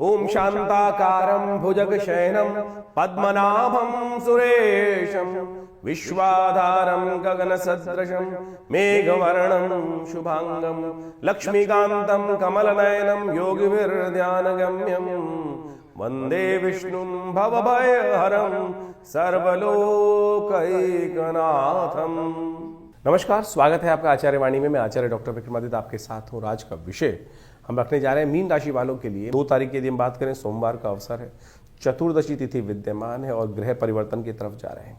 ओम शांताकारं भुजगशयनं पद्मनाभं सुरेशं विश्वाधारं गगनसदृशं मेघवर्णं शुभांगं लक्ष्मीकान्तं कमलनयनं योगिभिर्ध्यानगम्यं वंदे विष्णुं भवभयहरं सर्वलोकैकनाथं। नमस्कार, स्वागत है आपका आचार्य वाणी में। मैं आचार्य डॉक्टर विक्रमादित्य आपके साथ हूँ। आज का विषय हम रखने जा रहे हैं मीन राशि वालों के लिए। 2 तारीख की यदि हम बात करें, सोमवार का अवसर है, चतुर्दशी तिथि विद्यमान है और ग्रह परिवर्तन की तरफ जा रहे हैं।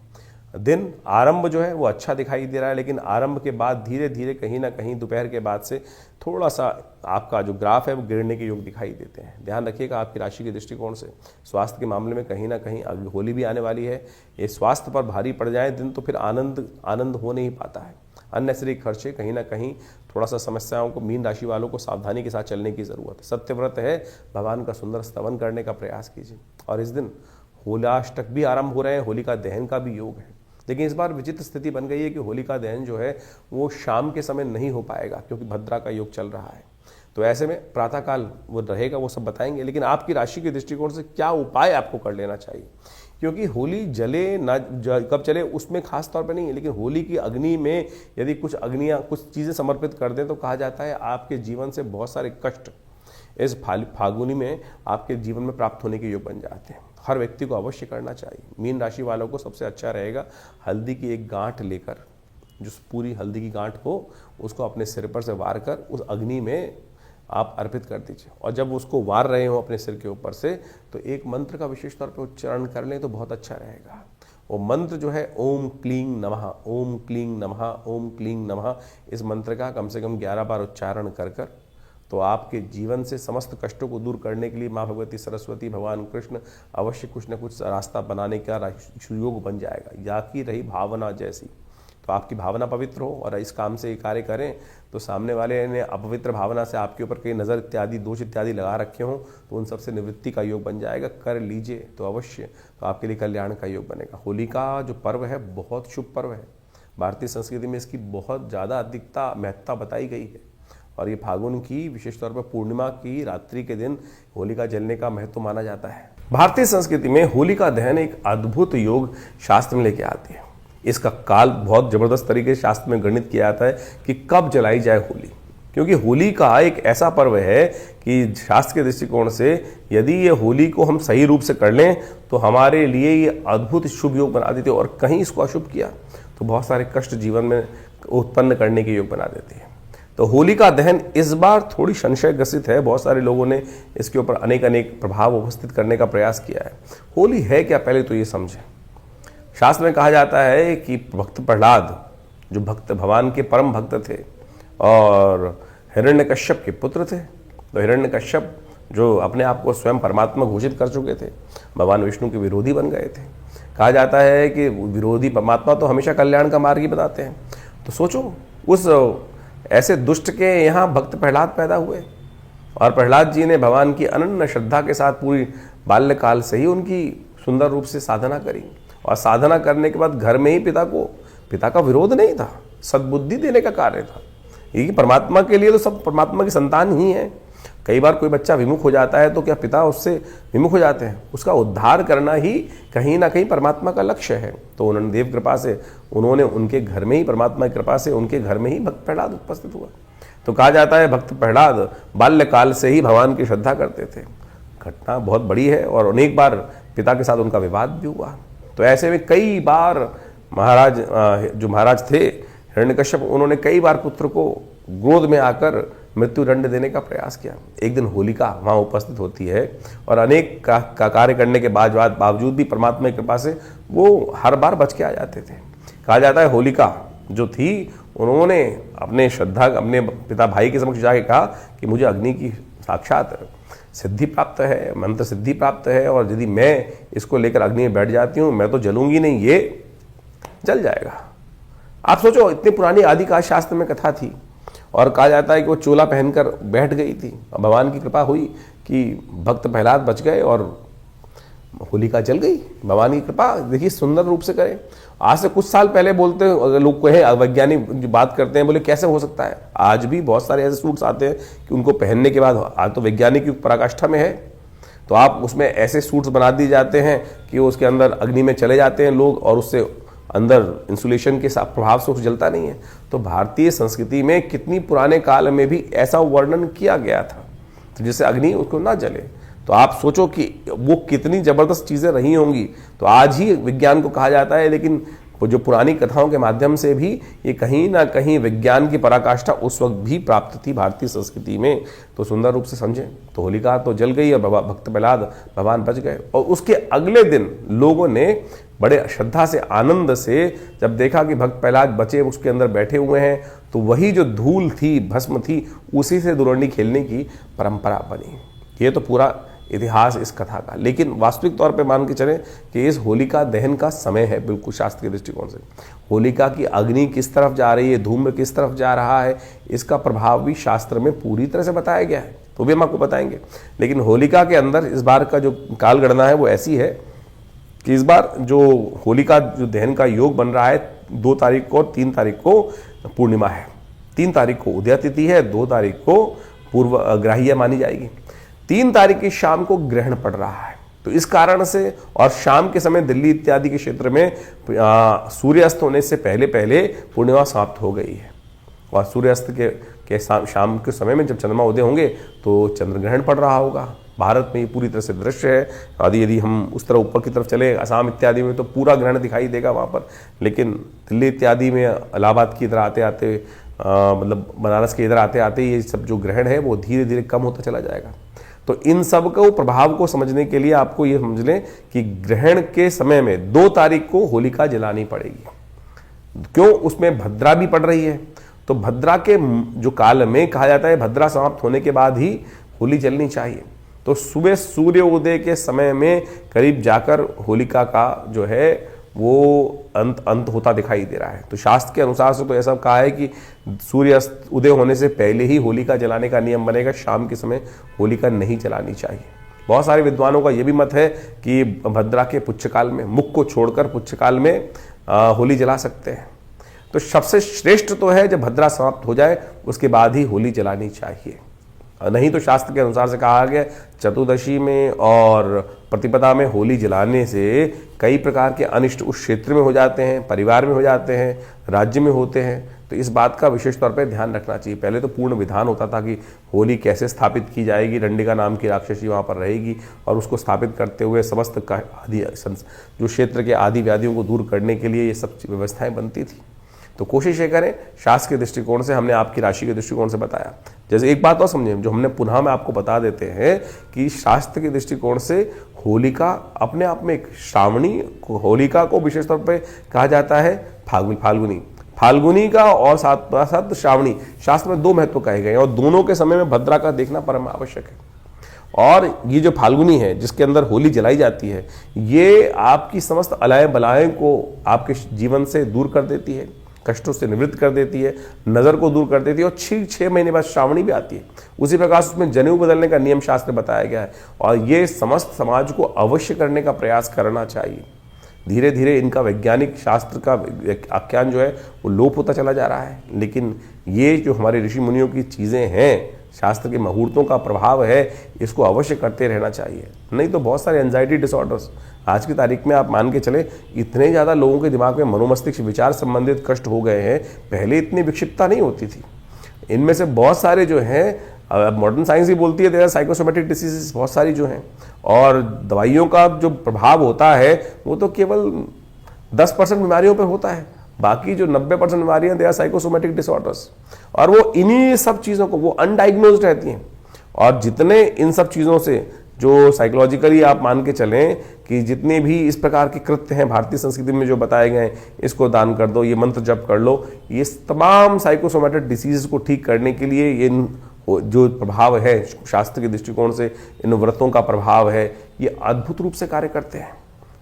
दिन आरंभ जो है वो अच्छा दिखाई दे रहा है, लेकिन आरंभ के बाद धीरे धीरे कहीं ना कहीं दोपहर के बाद से थोड़ा सा आपका जो ग्राफ है वो गिरने के योग दिखाई देते हैं। ध्यान रखिएगा आपकी राशि के दृष्टिकोण से स्वास्थ्य के मामले में कहीं ना कहीं होली भी आने वाली है। ये स्वास्थ्य पर भारी पड़ जाए दिन तो फिर आनंद हो नहीं पाता है। अननेसेसरी खर्चे कहीं ना कहीं थोड़ा सा समस्याओं को मीन राशि वालों को सावधानी के साथ चलने की ज़रूरत है। सत्यव्रत है, भगवान का सुंदर स्तवन करने का प्रयास कीजिए। और इस दिन होलाष्टक भी आरंभ हो रहे हैं, होलिका दहन का भी योग है। लेकिन इस बार विचित्र स्थिति बन गई है कि होलिका दहन जो है वो शाम के समय नहीं हो पाएगा, क्योंकि भद्रा का योग चल रहा है। तो ऐसे में प्रातःकाल वो रहेगा, वो सब बताएंगे। लेकिन आपकी राशि के दृष्टिकोण से क्या उपाय आपको कर लेना चाहिए, क्योंकि होली जले ना कब चले उसमें खास तौर पर नहीं है, लेकिन होली की अग्नि में यदि कुछ चीज़ें समर्पित कर दें तो कहा जाता है आपके जीवन से बहुत सारे कष्ट इस फागुनी में आपके जीवन में प्राप्त होने के योग बन जाते हैं। हर व्यक्ति को अवश्य करना चाहिए। मीन राशि वालों को सबसे अच्छा रहेगा हल्दी की एक गांठ लेकर, जो पूरी हल्दी की गांठ हो उसको अपने सिर पर से वार कर उस अग्नि में आप अर्पित कर दीजिए। और जब उसको वार रहे हो अपने सिर के ऊपर से तो एक मंत्र का विशेष तौर पर उच्चारण कर लें तो बहुत अच्छा रहेगा। वो मंत्र जो है ओम क्लीं नमः, ओम क्लीं नमः, ओम क्लीं नमः, इस मंत्र का कम से कम 11 बार उच्चारण कर तो आपके जीवन से समस्त कष्टों को दूर करने के लिए माँ भगवती सरस्वती, भगवान कृष्ण अवश्य कुछ न कुछ रास्ता बनाने का योग बन जाएगा। या की रही भावना जैसी, तो आपकी भावना पवित्र हो और इस काम से ये कार्य करें तो सामने वाले ने अपवित्र भावना से आपके ऊपर कई नज़र इत्यादि दोष इत्यादि लगा रखे हों तो उन सबसे निवृत्ति का योग बन जाएगा। कर लीजिए तो अवश्य तो आपके लिए कल्याण का योग बनेगा। होली का जो पर्व है बहुत शुभ पर्व है। भारतीय संस्कृति में इसकी बहुत ज़्यादा अधिकता महत्ता बताई गई है और ये फागुन की विशेष तौर पर पूर्णिमा की रात्रि के दिन होलिका जलने का महत्व माना जाता है। भारतीय संस्कृति में होलिका दहन एक अद्भुत योग शास्त्र में लेके आती है। इसका काल बहुत जबरदस्त तरीके से शास्त्र में गणित किया जाता है कि कब जलाई जाए होली, क्योंकि होली का एक ऐसा पर्व है कि शास्त्र के दृष्टिकोण से यदि ये होली को हम सही रूप से कर लें तो हमारे लिए ये अद्भुत शुभ योग बना देते हैं, और कहीं इसको अशुभ किया तो बहुत सारे कष्ट जीवन में उत्पन्न करने के योग बना देते हैं। तो होलिका दहन इस बार थोड़ी संशय ग्रसित है। बहुत सारे लोगों ने इसके ऊपर अनेक प्रभाव उपस्थित करने का प्रयास किया है। होली है क्या, पहले तो ये समझें। शास्त्र में कहा जाता है कि भक्त प्रहलाद जो भक्त भगवान के परम भक्त थे और हिरण्यकश्यप के पुत्र थे। तो हिरण्यकश्यप जो अपने आप को स्वयं परमात्मा घोषित कर चुके थे, भगवान विष्णु के विरोधी बन गए थे। कहा जाता है कि विरोधी परमात्मा तो हमेशा कल्याण का मार्ग ही बताते हैं। तो सोचो उस ऐसे दुष्ट के यहाँ भक्त प्रहलाद पैदा हुए और प्रहलाद जी ने भगवान की अनन्य श्रद्धा के साथ पूरी बाल्यकाल से ही उनकी सुंदर रूप से साधना करी, और साधना करने के बाद घर में ही पिता का विरोध नहीं था, सद्बुद्धि देने का कार्य था। ये परमात्मा के लिए तो सब परमात्मा की संतान ही है। कई बार कोई बच्चा विमुख हो जाता है तो क्या पिता उससे विमुख हो जाते हैं? उसका उद्धार करना ही कहीं ना कहीं परमात्मा का लक्ष्य है। तो उन्होंने देव कृपा से उन्होंने उनके घर में ही, परमात्मा की कृपा से उनके घर में ही भक्त प्रहलाद उपस्थित हुआ। तो कहा जाता है भक्त प्रहलाद बाल्यकाल से ही भगवान की श्रद्धा करते थे। घटना बहुत बड़ी है और अनेक बार पिता के साथ उनका विवाद भी हुआ। तो ऐसे में कई बार महाराज थे हिरण्यकश्यप, उन्होंने कई बार पुत्र को क्रोध में आकर मृत्यु दंड देने का प्रयास किया। एक दिन होलिका वहाँ उपस्थित होती है और अनेक का कार्य करने के बावजूद भी परमात्मा की कृपा से वो हर बार बच के आ जाते थे। कहा जाता है होलिका जो थी उन्होंने अपने पिता भाई के समक्ष जाके कहा कि मुझे अग्नि की साक्षात सिद्धि प्राप्त है, मंत्र सिद्धि प्राप्त है, और यदि मैं इसको लेकर अग्नि में बैठ जाती हूँ मैं तो जलूंगी नहीं, ये जल जाएगा। आप सोचो इतनी पुरानी आदिकाल शास्त्र में कथा थी और कहा जाता है कि वो चोला पहनकर बैठ गई थी। भगवान की कृपा हुई कि भक्त प्रहलाद बच गए और होलिका जल गई। भगवान की कृपा देखिए सुंदर रूप से करे। आज से कुछ साल पहले बोलते लोग को है वैज्ञानिक बात करते हैं, बोले कैसे हो सकता है। आज भी बहुत सारे ऐसे सूट्स आते हैं कि उनको पहनने के बाद आज तो वैज्ञानिक युग पराकाष्ठा में है, तो आप उसमें ऐसे सूट्स बना दिए जाते हैं कि उसके अंदर अग्नि में चले जाते हैं लोग और उससे अंदर इंसुलेशन के प्रभाव से कुछ जलता नहीं है। तो भारतीय संस्कृति में कितनी पुराने काल में भी ऐसा वर्णन किया गया था तो जिससे अग्नि उसको ना जले। तो आप सोचो कि वो कितनी जबरदस्त चीजें रही होंगी। तो आज ही विज्ञान को कहा जाता है, लेकिन वो जो पुरानी कथाओं के माध्यम से भी ये कहीं ना कहीं विज्ञान की पराकाष्ठा उस वक्त भी प्राप्त थी भारतीय संस्कृति में। तो सुंदर रूप से समझें। तो होलिका तो जल गई और भक्त प्रहलाद भगवान बच गए। और उसके अगले दिन लोगों ने बड़े श्रद्धा से आनंद से जब देखा कि भक्त प्रहलाद बचे उसके अंदर बैठे हुए हैं, तो वही जो धूल थी, भस्म थी, उसी से दुरंडी खेलने की परंपरा बनी। ये तो पूरा इतिहास इस कथा का। लेकिन वास्तविक तौर पे मान के चलें कि इस होलिका दहन का समय है बिल्कुल शास्त्र के दृष्टिकोण से। होलिका की अग्नि किस तरफ जा रही है, धूम्र किस तरफ जा रहा है, इसका प्रभाव भी शास्त्र में पूरी तरह से बताया गया है, तो भी हम आपको बताएंगे। लेकिन होलिका के अंदर इस बार का जो काल गणना है वो ऐसी है कि इस बार जो होलिका जो दहन का योग बन रहा है 2 तारीख को और 3 तारीख को पूर्णिमा है। 3 तारीख को उदया तिथि है, 2 तारीख को पूर्व ग्राह्य मानी जाएगी। 3 तारीख की शाम को ग्रहण पड़ रहा है। तो इस कारण से और शाम के समय दिल्ली इत्यादि के क्षेत्र में सूर्यास्त होने से पहले पहले पूर्णिमा समाप्त हो गई है। और सूर्यास्त के शाम के समय में जब चंद्रमा उदय होंगे तो चंद्र ग्रहण पड़ रहा होगा। भारत में ये पूरी तरह से दृश्य है। यदि हम उस तरह ऊपर की तरफ चले असम इत्यादि में तो पूरा ग्रहण दिखाई देगा वहाँ पर। लेकिन दिल्ली इत्यादि में इलाहाबाद की इधर आते आते मतलब बनारस के इधर आते आते ये सब जो ग्रहण है वो धीरे धीरे कम होता चला जाएगा। तो इन सब को प्रभाव को समझने के लिए आपको ये समझ लें कि ग्रहण के समय में 2 तारीख को होलिका जलानी पड़ेगी। क्यों? उसमें भद्रा भी पड़ रही है। तो भद्रा के जो काल में कहा जाता है भद्रा समाप्त होने के बाद ही होली जलनी चाहिए। तो सुबह सूर्य उदय के समय में करीब जाकर होलिका का जो है वो अंत होता दिखाई दे रहा है। तो शास्त्र के अनुसार से तो ऐसा कहा है कि सूर्य उदय होने से पहले ही होलिका जलाने का नियम बनेगा। शाम के समय होलिका नहीं जलानी चाहिए। बहुत सारे विद्वानों का यह भी मत है कि भद्रा के पुच्छकाल में, मुख को छोड़कर पुच्छकाल में होली जला सकते हैं। तो सबसे श्रेष्ठ तो है जब भद्रा समाप्त हो जाए उसके बाद ही होली जलानी चाहिए। नहीं तो शास्त्र के अनुसार से कहा गया चतुर्दशी में और प्रतिपदा में होली जलाने से कई प्रकार के अनिष्ट उस क्षेत्र में हो जाते हैं, परिवार में हो जाते हैं, राज्य में होते हैं। तो इस बात का विशेष तौर पर ध्यान रखना चाहिए। पहले तो पूर्ण विधान होता था कि होली कैसे स्थापित की जाएगी, रंडिका नाम की राक्षसी वहाँ पर रहेगी और उसको स्थापित करते हुए समस्त आदि जो क्षेत्र के आदि व्याधियों को दूर करने के लिए ये सब व्यवस्थाएं बनती थी। तो कोशिश ये करें, शास्त्र के दृष्टिकोण से हमने आपकी राशि के दृष्टिकोण से बताया। जैसे एक बात और समझें जो हमने पुनः में आपको बता देते हैं कि शास्त्र के दृष्टिकोण से होलिका अपने आप में एक श्रावणी, होलिका को विशेष तौर पे कहा जाता है फाल्गुनी का और साथ साथ श्रावणी। शास्त्र में 2 महत्व कहे गए हैं और दोनों के समय में भद्रा का देखना परम आवश्यक है। और ये जो फाल्गुनी है जिसके अंदर होली जलाई जाती है, ये आपकी समस्त अलाय बलाएं को आपके जीवन से दूर कर देती है, कष्टों से निवृत्त कर देती है, नजर को दूर कर देती है। और 6 महीने बाद श्रावणी भी आती है। उसी प्रकार उसमें जनेऊ बदलने का नियम शास्त्र बताया गया है और ये समस्त समाज को अवश्य करने का प्रयास करना चाहिए। धीरे धीरे इनका वैज्ञानिक शास्त्र का आख्यान जो है वो लोप होता चला जा रहा है। लेकिन ये जो हमारे ऋषि मुनियों की चीज़ें हैं, शास्त्र के मुहूर्तों का प्रभाव है, इसको अवश्य करते रहना चाहिए। नहीं तो बहुत सारे एंजाइटी डिसऑर्डर्स आज की तारीख में आप मान के चले इतने ज़्यादा लोगों के दिमाग में मनोमस्तिष्क विचार संबंधित कष्ट हो गए हैं। पहले इतनी विक्षिप्तता नहीं होती थी। इनमें से बहुत सारे जो हैं मॉडर्न साइंस ही बोलती है देयर आर साइकोसोमेटिक डिसीजेस बहुत सारी जो हैं। और दवाइयों का जो प्रभाव होता है वो तो केवल 10% बीमारियों पर होता है। बाकी जो 90% बीमारियां दे आर साइकोसोमेटिक डिसऑर्डर्स। और वो इन्हीं सब चीज़ों को वो अनडायग्नोज्ड रहती हैं। और जितने इन सब चीज़ों से जो साइकोलॉजिकली आप मान के चलें कि जितने भी इस प्रकार के कृत्य हैं भारतीय संस्कृति में जो बताए गए हैं, इसको दान कर दो, ये मंत्र जप कर लो, ये तमाम साइकोसोमेटिक डिसीज को ठीक करने के लिए ये जो प्रभाव है शास्त्र के दृष्टिकोण से, इन व्रतों का प्रभाव है, ये अद्भुत रूप से कार्य करते हैं।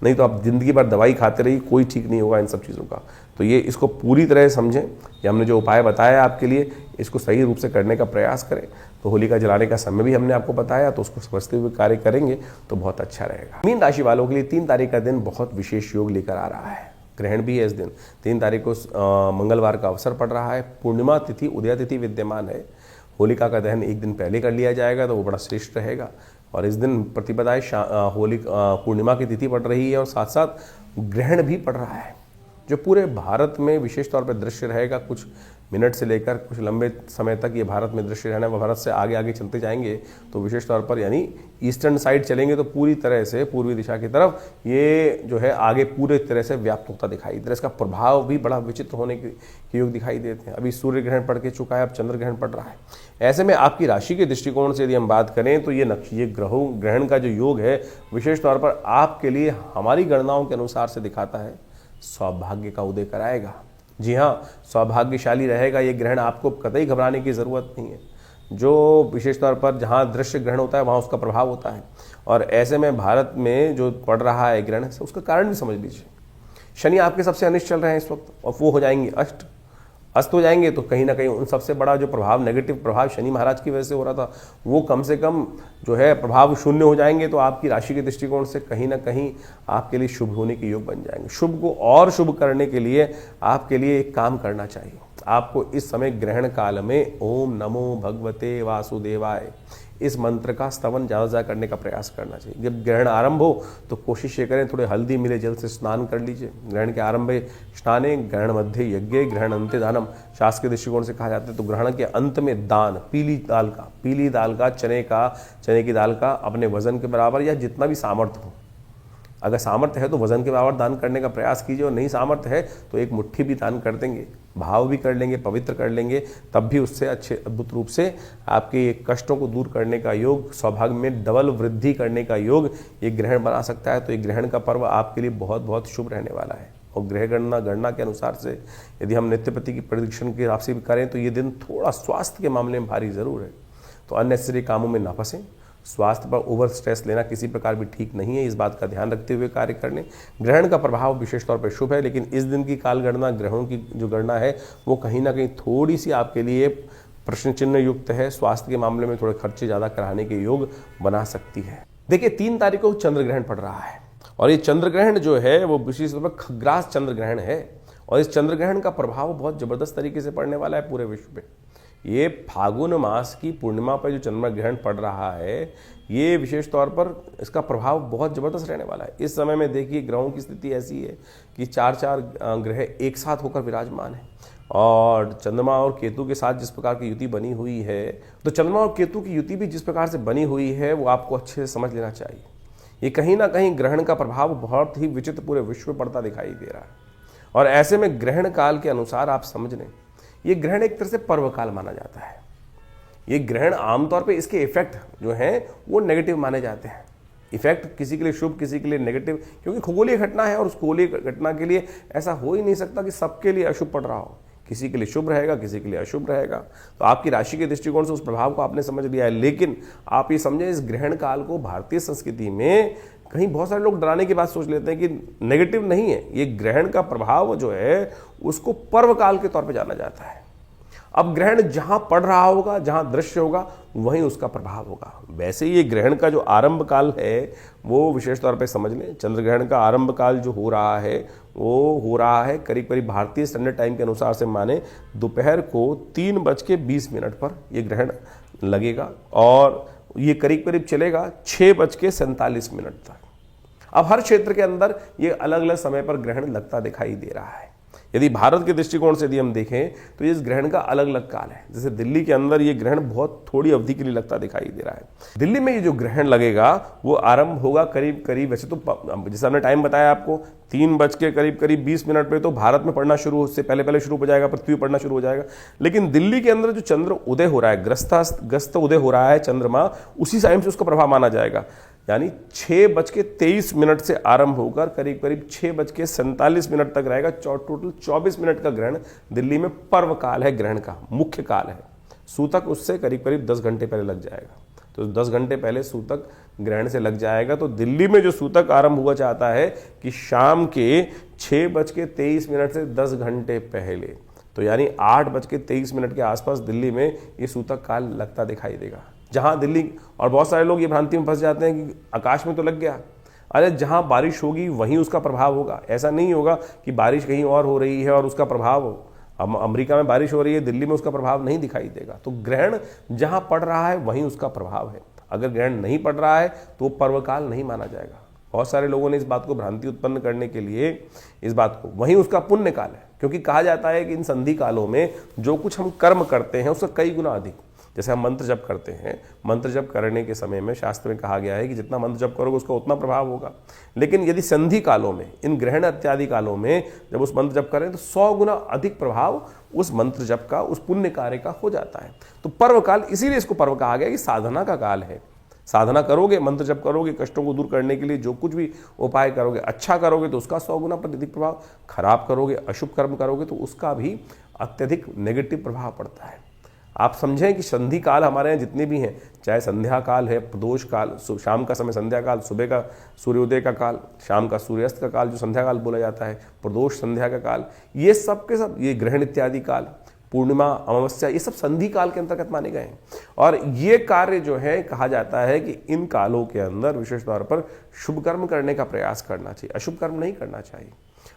नहीं तो आप जिंदगी भर दवाई खाते रहिए, कोई ठीक नहीं होगा इन सब चीज़ों का। तो ये इसको पूरी तरह समझें। ये हमने जो उपाय बताया आपके लिए, इसको सही रूप से करने का प्रयास करें। तो होलिका जलाने का समय भी हमने आपको बताया, तो उसको समझते हुए कार्य करेंगे तो बहुत अच्छा रहेगा। मीन राशि वालों के लिए 3 तारीख का दिन बहुत विशेष योग लेकर आ रहा है। ग्रहण भी है इस दिन। 3 तारीख को मंगलवार का अवसर पड़ रहा है। पूर्णिमा तिथि, उदया तिथि विद्यमान है। होलिका का दहन एक दिन पहले कर लिया जाएगा तो वो बड़ा श्रेष्ठ रहेगा। और इस दिन प्रतिपदाएं होली पूर्णिमा की तिथि पड़ रही है और साथ साथ ग्रहण भी पड़ रहा है, जो पूरे भारत में विशेष तौर पर दृश्य रहेगा। कुछ मिनट से लेकर कुछ लंबे समय तक ये भारत में दृश्य रहना है। भारत से आगे आगे चलते जाएंगे तो विशेष तौर पर यानी ईस्टर्न साइड चलेंगे तो पूरी तरह से पूर्वी दिशा की तरफ ये जो है आगे पूरे तरह से व्याप्त होता दिखाई दे रहा है। इसका प्रभाव भी बड़ा विचित्र होने के योग दिखाई देते हैं। अभी सूर्य ग्रहण पड़ के चुका है, अब चंद्र ग्रहण पड़ रहा है। ऐसे में आपकी राशि के दृष्टिकोण से यदि हम बात करें तो ये ग्रहण का जो योग है विशेष तौर पर आपके लिए हमारी गणनाओं के अनुसार से दिखाता है सौभाग्य का उदय कराएगा। जी हाँ, सौभाग्यशाली रहेगा ये ग्रहण। आपको कतई घबराने की जरूरत नहीं है। जो विशेष तौर पर जहाँ दृश्य ग्रहण होता है वहाँ उसका प्रभाव होता है, और ऐसे में भारत में जो पड़ रहा है ग्रहण उसका कारण भी समझ लीजिए। शनि आपके सबसे अनिष्ट चल रहे हैं इस वक्त, और वो हो जाएंगे अस्त हो जाएंगे, तो कहीं ना कहीं उन सबसे बड़ा जो प्रभाव, नेगेटिव प्रभाव शनि महाराज की वजह से हो रहा था, वो कम से कम जो है प्रभाव शून्य हो जाएंगे। तो आपकी राशि के दृष्टिकोण से कहीं ना कहीं आपके लिए शुभ होने के योग बन जाएंगे। शुभ को और शुभ करने के लिए आपके लिए एक काम करना चाहिए। आपको इस समय ग्रहण काल में ओम नमो भगवते वासुदेवाय इस मंत्र का स्तवन ज़्यादा से ज़्यादा करने का प्रयास करना चाहिए। जब ग्रहण आरंभ हो तो कोशिश ये करें थोड़े हल्दी मिले जल से स्नान कर लीजिए। ग्रहण के आरंभे स्नाने, ग्रहण मध्य यज्ञ, ग्रहण अंत्य दानम शास्त्र के दृष्टिकोण से कहा जाता है। तो ग्रहण के अंत में दान, पीली दाल का, चने की दाल का अपने वजन के बराबर या जितना भी सामर्थ्य हो, अगर सामर्थ्य है तो वजन के बराबर दान करने का प्रयास कीजिए, और नहीं सामर्थ्य है तो एक मुट्ठी भी दान कर देंगे, भाव भी कर लेंगे, पवित्र कर लेंगे, तब भी उससे अच्छे अद्भुत रूप से आपके कष्टों को दूर करने का योग, सौभाग्य में डबल वृद्धि करने का योग ये ग्रहण बना सकता है। तो ये ग्रहण का पर्व आपके लिए बहुत बहुत शुभ रहने वाला है। और ग्रह गणना के अनुसार से यदि हम नित्यपति की प्रेडिक्शन की हिसाब से भी करें तो ये दिन थोड़ा स्वास्थ्य के मामले में भारी जरूर है। तो अननेसेसरी कामों में ना फंसें। स्वास्थ्य पर ओवर स्ट्रेस लेना किसी प्रकार भी ठीक नहीं है, इस बात का ध्यान रखते हुए कार्य करने। ग्रहण का प्रभाव विशेष तौर पर शुभ है, लेकिन इस दिन की काल गणना, ग्रहों की जो गणना है वो कहीं ना कहीं थोड़ी सी आपके लिए प्रश्न चिन्ह युक्त है। स्वास्थ्य के मामले में थोड़े खर्चे ज़्यादा कराने के योग बना सकती है। देखिए 3 तारीख को चंद्र ग्रहण पड़ रहा है, और ये चंद्र ग्रहण जो है वो विशेष तौर पर खग्रास चंद्र ग्रहण है, और इस चंद्र ग्रहण का प्रभाव बहुत जबरदस्त तरीके से पड़ने वाला है पूरे विश्व में। ये फागुन मास की पूर्णिमा पर जो चंद्रमा ग्रहण पड़ रहा है, ये विशेष तौर पर इसका प्रभाव बहुत जबरदस्त रहने वाला है। इस समय में देखिए ग्रहों की स्थिति ऐसी है कि 4 ग्रह एक साथ होकर विराजमान है, और चंद्रमा और केतु के साथ जिस प्रकार की युति बनी हुई है, तो चंद्रमा और केतु की युति भी जिस प्रकार से बनी हुई है वो आपको अच्छे से समझ लेना चाहिए। ये कहीं ना कहीं ग्रहण का प्रभाव बहुत ही विचित्र पूरे विश्व में पड़ता दिखाई दे रहा है, और ऐसे में ग्रहण काल के अनुसार आप समझ लें ये ग्रहण एक तरह से पर्व काल माना जाता है। ये ग्रहण आमतौर पे इसके इफेक्ट जो हैं वो नेगेटिव माने जाते हैं। इफेक्ट किसी के लिए शुभ, किसी के लिए नेगेटिव, क्योंकि खगोलीय घटना है और उस खगोलीय घटना के लिए ऐसा हो ही नहीं सकता कि सबके लिए अशुभ पड़ रहा हो। किसी के लिए शुभ रहेगा, किसी के लिए अशुभ रहेगा। तो आपकी राशि के दृष्टिकोण से उस प्रभाव को आपने समझ लिया है, लेकिन आप ये समझें इस ग्रहण काल को भारतीय संस्कृति में कहीं बहुत सारे लोग डराने की बात सोच लेते हैं कि नेगेटिव नहीं है। ये ग्रहण का प्रभाव जो है उसको पर्व काल के तौर पे जाना जाता है। अब ग्रहण जहां पड़ रहा होगा, जहां दृश्य होगा, वहीं उसका प्रभाव होगा। वैसे ये ग्रहण का जो आरंभ काल है वो विशेष तौर पे समझ लें। चंद्र ग्रहण का आरंभ काल जो हो रहा है वो हो रहा है करीब करीब भारतीय स्टैंडर्ड टाइम के अनुसार से माने दोपहर को 3:20 पर ये ग्रहण लगेगा, और ये करीब करीब चलेगा 6:47 तक। अब हर क्षेत्र के अंदर ये अलग अलग समय पर ग्रहण लगता दिखाई दे रहा है। यदि भारत के दृष्टिकोण से यदि हम देखें तो इस ग्रहण का अलग अलग काल है। जैसे दिल्ली के अंदर ये ग्रहण बहुत थोड़ी अवधि के लिए लगता दिखाई दे रहा है। दिल्ली में ये जो ग्रहण लगेगा वो आरंभ होगा करीब करीब, वैसे तो जैसे हमने टाइम बताया आपको 3:20 पे तो भारत में पड़ना शुरू, उससे पहले शुरू हो जाएगा, पृथ्वी पड़ना शुरू हो जाएगा। लेकिन दिल्ली के अंदर जो चंद्र उदय हो रहा है, ग्रस्त उदय हो रहा है चंद्रमा, उसी टाइम से उसका प्रभाव माना जाएगा। यानी 6:23 से आरंभ होकर करीब करीब 6:47 तक रहेगा। टोटल 24 मिनट का ग्रहण दिल्ली में पर्व काल है, ग्रहण का मुख्य काल है। सूतक उससे करीब करीब 10 घंटे पहले लग जाएगा, तो 10 घंटे पहले सूतक ग्रहण से लग जाएगा। तो दिल्ली में जो सूतक आरंभ हुआ चाहता है कि शाम के 6:23 से 10 घंटे पहले, तो यानी 8:23 के आसपास दिल्ली में ये सूतक काल लगता दिखाई देगा। जहां दिल्ली, और बहुत सारे लोग ये भ्रांति में फंस जाते हैं कि आकाश में तो लग गया, अरे जहां बारिश होगी वहीं उसका प्रभाव होगा। ऐसा नहीं होगा कि बारिश कहीं और हो रही है और उसका प्रभाव अमेरिका में बारिश हो रही है, दिल्ली में उसका प्रभाव नहीं दिखाई देगा। तो ग्रहण जहां पड़ रहा है वहीं उसका प्रभाव है। अगर ग्रहण नहीं पड़ रहा है तो पर्वकाल नहीं माना जाएगा। बहुत सारे लोगों ने इस बात को भ्रांति उत्पन्न करने के लिए इस बात को, वहीं उसका पुण्य काल है, क्योंकि कहा जाता है कि इन संधि कालों में जो कुछ हम कर्म करते हैं उसका कई गुना अधिक। जैसे हम मंत्र जप करते हैं, मंत्र जप करने के समय में शास्त्र में कहा गया है कि जितना मंत्र जप करोगे उसका उतना प्रभाव होगा। लेकिन यदि संधि कालों में, इन ग्रहण इत्यादि कालों में जब उस मंत्र जप करें तो 100 गुना अधिक प्रभाव उस मंत्र जप का, उस पुण्य कार्य का हो जाता है। तो पर्व काल, इसीलिए इसको पर्व कहा गया कि साधना का काल है। साधना करोगे, मंत्र जप करोगे, कष्टों को दूर करने के लिए जो कुछ भी उपाय करोगे, अच्छा करोगे तो उसका 100 गुना अधिक प्रभाव, खराब करोगे, अशुभ कर्म करोगे तो उसका भी अत्यधिक नेगेटिव प्रभाव पड़ता है। आप समझें कि संधि काल हमारे यहाँ जितने भी हैं, चाहे संध्या काल है, प्रदोष काल, शाम का समय संध्या काल, सुबह का सूर्योदय का काल, शाम का सूर्यास्त का काल जो संध्या काल बोला जाता है, प्रदोष संध्या का काल, ये सब के सब, ये ग्रहण इत्यादि काल, पूर्णिमा, अमावस्या, ये सब संधि काल के अंतर्गत माने गए हैं। और ये कार्य जो है, कहा जाता है कि इन कालों के अंदर विशेष तौर पर शुभ कर्म करने का प्रयास करना चाहिए, अशुभ कर्म नहीं करना चाहिए।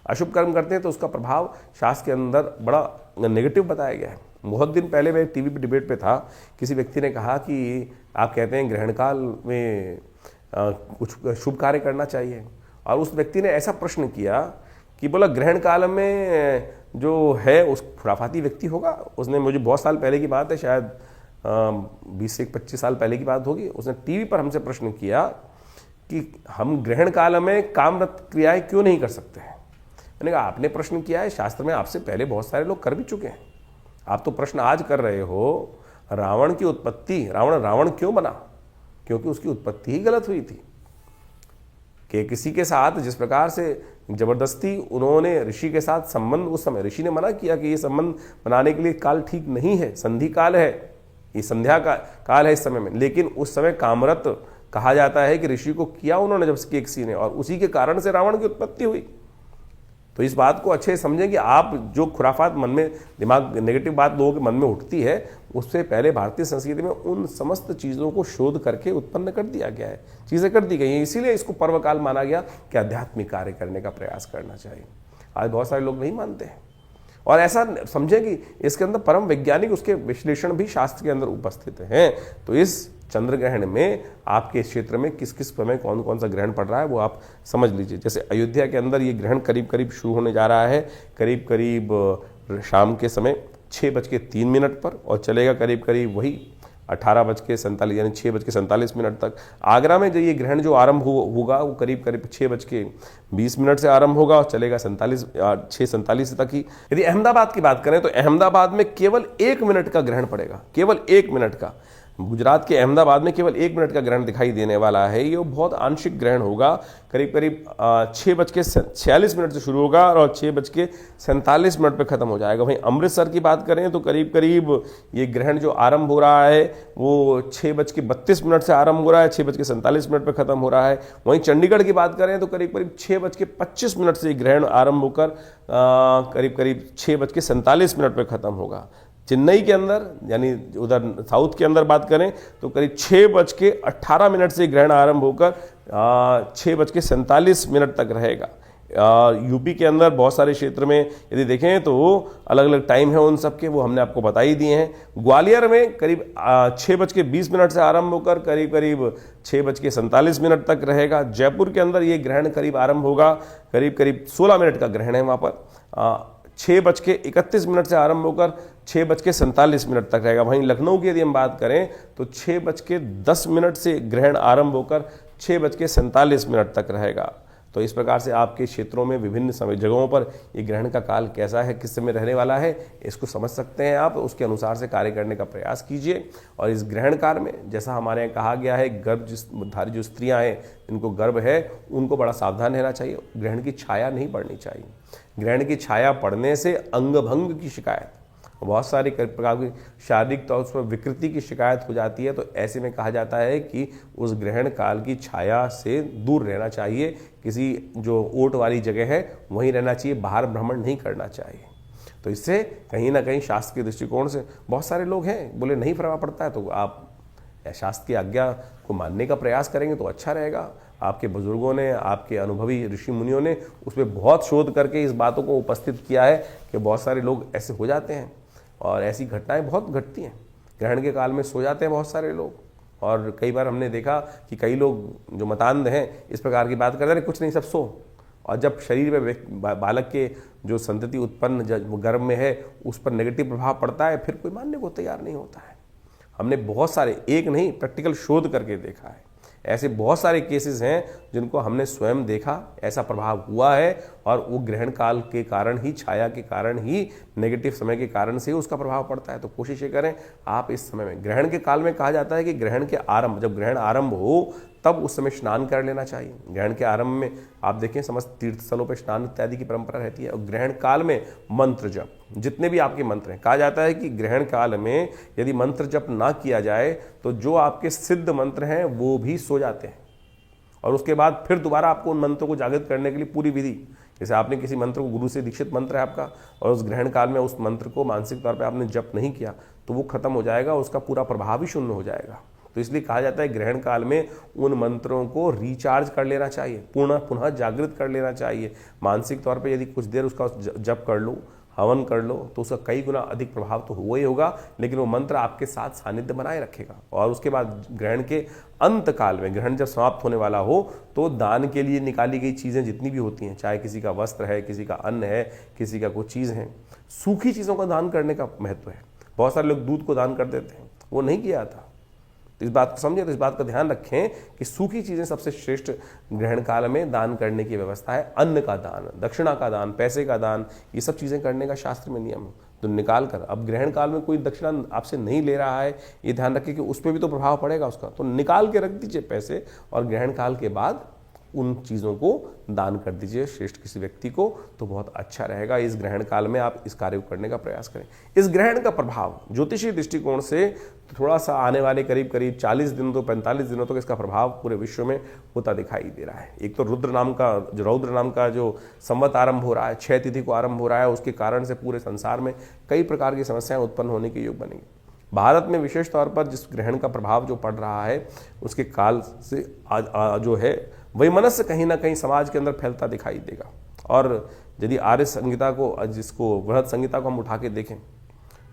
अशुभ कर्म करते हैं तो उसका प्रभाव शास्त्र के अंदर बड़ा नेगेटिव बताया गया है। बहुत दिन पहले मैं टीवी पे डिबेट पे था, किसी व्यक्ति ने कहा कि आप कहते हैं ग्रहण काल में कुछ शुभ कार्य करना चाहिए, और उस व्यक्ति ने ऐसा प्रश्न किया कि बोला ग्रहण काल में जो है उस खुराफाती व्यक्ति होगा। उसने, मुझे बहुत साल पहले की बात है, शायद 20 से 25 साल पहले की बात होगी, उसने टीवी पर हमसे प्रश्न किया कि हम ग्रहण काल में कामरत क्रियाएं क्यों नहीं कर सकते हैं। मैंने कहा आपने प्रश्न किया है, शास्त्र में आपसे पहले बहुत सारे लोग कर भी चुके हैं, आप तो प्रश्न आज कर रहे हो। रावण की उत्पत्ति, रावण क्यों बना? क्योंकि उसकी उत्पत्ति ही गलत हुई थी कि किसी के साथ जिस प्रकार से जबरदस्ती उन्होंने ऋषि के साथ संबंध, उस समय ऋषि ने मना किया कि ये संबंध बनाने के लिए काल ठीक नहीं है, संधि काल है, ये संध्या का काल है इस समय में। लेकिन उस समय कामरत कहा जाता है कि ऋषि को किया उन्होंने जब किसी ने, और उसी के कारण से रावण की उत्पत्ति हुई। तो इस बात को अच्छे समझें कि आप जो खुराफात मन में, दिमाग नेगेटिव बात लोगों के मन में उठती है, उससे पहले भारतीय संस्कृति में उन समस्त चीज़ों को शोध करके उत्पन्न कर दिया गया है, चीज़ें कर दी गई हैं। इसीलिए इसको पर्वकाल माना गया कि आध्यात्मिक कार्य करने का प्रयास करना चाहिए। आज बहुत सारे लोग नहीं मानते हैं, और ऐसा समझें कि इसके अंदर परम वैज्ञानिक उसके विश्लेषण भी शास्त्र के अंदर उपस्थित हैं। तो इस चंद्र ग्रहण में आपके क्षेत्र में किस किस समय कौन कौन सा ग्रहण पड़ रहा है वो आप समझ लीजिए। जैसे अयोध्या के अंदर ये ग्रहण करीब करीब शुरू होने जा रहा है, करीब करीब शाम के समय 6:03 पर, और चलेगा करीब करीब वही 18:47 यानी 6:47 तक। आगरा में जो ये ग्रहण जो आरंभ होगा वो करीब करीब 6:20 से आरंभ होगा और चलेगा 6:47 तक ही। यदि अहमदाबाद की बात करें तो अहमदाबाद में केवल 1 मिनट का ग्रहण पड़ेगा, केवल 1 मिनट का। गुजरात के अहमदाबाद में केवल 1 मिनट का ग्रहण दिखाई देने वाला है। ये बहुत आंशिक ग्रहण होगा, करीब करीब 6:46 से शुरू होगा और 6:47 पे खत्म हो जाएगा। वहीं अमृतसर की बात करें तो करीब करीब ये ग्रहण जो आरंभ हो रहा है वो 6:32 से आरंभ हो रहा है, 6:47 पे खत्म हो रहा है। वहीं चंडीगढ़ की बात करें तो करीब करीब 6:25 से ग्रहण आरंभ होकर करीब करीब 6:47 पे खत्म होगा। चेन्नई के अंदर यानी उधर साउथ के अंदर बात करें तो करीब 6:18 से ग्रहण आरंभ होकर 6:47 तक रहेगा। यूपी के अंदर बहुत सारे क्षेत्र में यदि देखें तो अलग अलग टाइम है उन सब के, वो हमने आपको बता ही दिए हैं। ग्वालियर में करीब 6:20 से आरंभ होकर करीब करीब 6:47 तक रहेगा। जयपुर के अंदर ये ग्रहण करीब आरंभ होगा, करीब करीब 16 मिनट का ग्रहण है वहाँ पर। 6:31 से आरंभ होकर 6:47 तक रहेगा। वहीं लखनऊ की यदि हम बात करें तो 6:10 से ग्रहण आरंभ होकर 6:47 तक रहेगा। तो इस प्रकार से आपके क्षेत्रों में विभिन्न समय जगहों पर ये ग्रहण का काल कैसा है, किस समय रहने वाला है, इसको समझ सकते हैं आप। उसके अनुसार से कार्य करने का प्रयास कीजिए। और इस ग्रहण काल में जैसा हमारे यहाँ कहा गया है, गर्भधारी जो स्त्रियां हैं जिनको गर्भ है उनको बड़ा सावधान रहना चाहिए। ग्रहण की छाया नहीं पड़नी चाहिए। ग्रहण की छाया पड़ने से अंगभंग की शिकायत, बहुत सारी प्रकार की शारीरिक तौर पर विकृति की शिकायत हो जाती है। तो ऐसे में कहा जाता है कि उस ग्रहण काल की छाया से दूर रहना चाहिए। किसी जो ओट वाली जगह है वहीं रहना चाहिए, बाहर भ्रमण नहीं करना चाहिए। तो इससे कहीं ना कहीं शास्त्र के दृष्टिकोण से बहुत सारे लोग हैं बोले नहीं प्रभाव पड़ता है, तो आप शास्त्र की आज्ञा को मानने का प्रयास करेंगे तो अच्छा रहेगा। आपके बुजुर्गों ने, आपके अनुभवी ऋषि मुनियों ने उस पर बहुत शोध करके इस बातों को उपस्थित किया है कि बहुत सारे लोग ऐसे हो जाते हैं और ऐसी घटनाएं बहुत घटती हैं। ग्रहण के काल में सो जाते हैं बहुत सारे लोग और कई बार हमने देखा कि कई लोग जो मतान्ध हैं इस प्रकार की बात करते हैं, कुछ नहीं सब सो। और जब शरीर में बालक के जो संतति उत्पन्न जब गर्भ में है उस पर नेगेटिव प्रभाव पड़ता है, फिर कोई मानने को तैयार नहीं होता है। हमने बहुत सारे, एक नहीं, प्रैक्टिकल शोध करके देखा है। ऐसे बहुत सारे केसेस हैं जिनको हमने स्वयं देखा, ऐसा प्रभाव हुआ है और वो ग्रहण काल के कारण ही, छाया के कारण ही, नेगेटिव समय के कारण से ही उसका प्रभाव पड़ता है। तो कोशिश ये करें आप इस समय में, ग्रहण के काल में कहा जाता है कि ग्रहण के आरंभ, जब ग्रहण आरंभ हो तब उस समय स्नान कर लेना चाहिए। ग्रहण के आरंभ में आप देखें समस्त तीर्थ स्थलों पर स्नान इत्यादि की परंपरा रहती है। और ग्रहण काल में मंत्र जप, जितने भी आपके मंत्र हैं, कहा जाता है कि ग्रहण काल में यदि मंत्र जप ना किया जाए तो जो आपके सिद्ध मंत्र हैं वो भी सो जाते हैं और उसके बाद फिर दोबारा आपको उन मंत्रों को जागृत करने के लिए पूरी विधि, जैसे आपने किसी मंत्र को, गुरु से दीक्षित मंत्र है आपका, और उस ग्रहण काल में उस मंत्र को मानसिक तौर पर आपने जप नहीं किया तो वो खत्म हो जाएगा, उसका पूरा प्रभाव ही शून्य हो जाएगा। तो इसलिए कहा जाता है ग्रहण काल में उन मंत्रों को रिचार्ज कर लेना चाहिए, पुनः जागृत कर लेना चाहिए। मानसिक तौर पे यदि कुछ देर उसका जप कर लो, हवन कर लो, तो उसका कई गुना अधिक प्रभाव तो हुआ ही होगा, लेकिन वो मंत्र आपके साथ सानिध्य बनाए रखेगा। और उसके बाद ग्रहण के अंत काल में, ग्रहण जब समाप्त होने वाला हो, तो दान के लिए निकाली गई चीज़ें जितनी भी होती हैं, चाहे किसी का वस्त्र है, किसी का अन्न है, किसी का कोई चीज़ है, सूखी चीज़ों का दान करने का महत्व है। बहुत सारे लोग दूध को दान कर देते हैं, वो नहीं किया था। तो इस बात को समझें, तो इस बात का ध्यान रखें कि सूखी चीज़ें सबसे श्रेष्ठ ग्रहण काल में दान करने की व्यवस्था है। अन्न का दान, दक्षिणा का दान, पैसे का दान, ये सब चीज़ें करने का शास्त्र में नियम है। तो निकाल कर, अब ग्रहण काल में कोई दक्षिणा आपसे नहीं ले रहा है, ये ध्यान रखें कि उस पर भी तो प्रभाव पड़ेगा उसका, तो निकाल के रख दीजिए पैसे और ग्रहण काल के बाद उन चीज़ों को दान कर दीजिए श्रेष्ठ किसी व्यक्ति को, तो बहुत अच्छा रहेगा। इस ग्रहण काल में आप इस कार्य को करने का प्रयास करें। इस ग्रहण का प्रभाव ज्योतिषीय दृष्टिकोण से थोड़ा सा आने वाले करीब 40 दिनों तो 45 दिनों तक इसका प्रभाव पूरे विश्व में होता दिखाई दे रहा है। एक तो रौद्र नाम का जो संवत आरंभ हो रहा है, 6 तिथि को आरंभ हो रहा है, उसके कारण से पूरे संसार में कई प्रकार की समस्याएं उत्पन्न होने के योग बनेंगे। भारत में विशेष तौर पर जिस ग्रहण का प्रभाव जो पड़ रहा है उसके काल से जो है वैमनस्य कहीं ना कहीं समाज के अंदर फैलता दिखाई देगा। और यदि आर्य संहिता को, जिसको वृहत संहिता को हम उठा के देखें,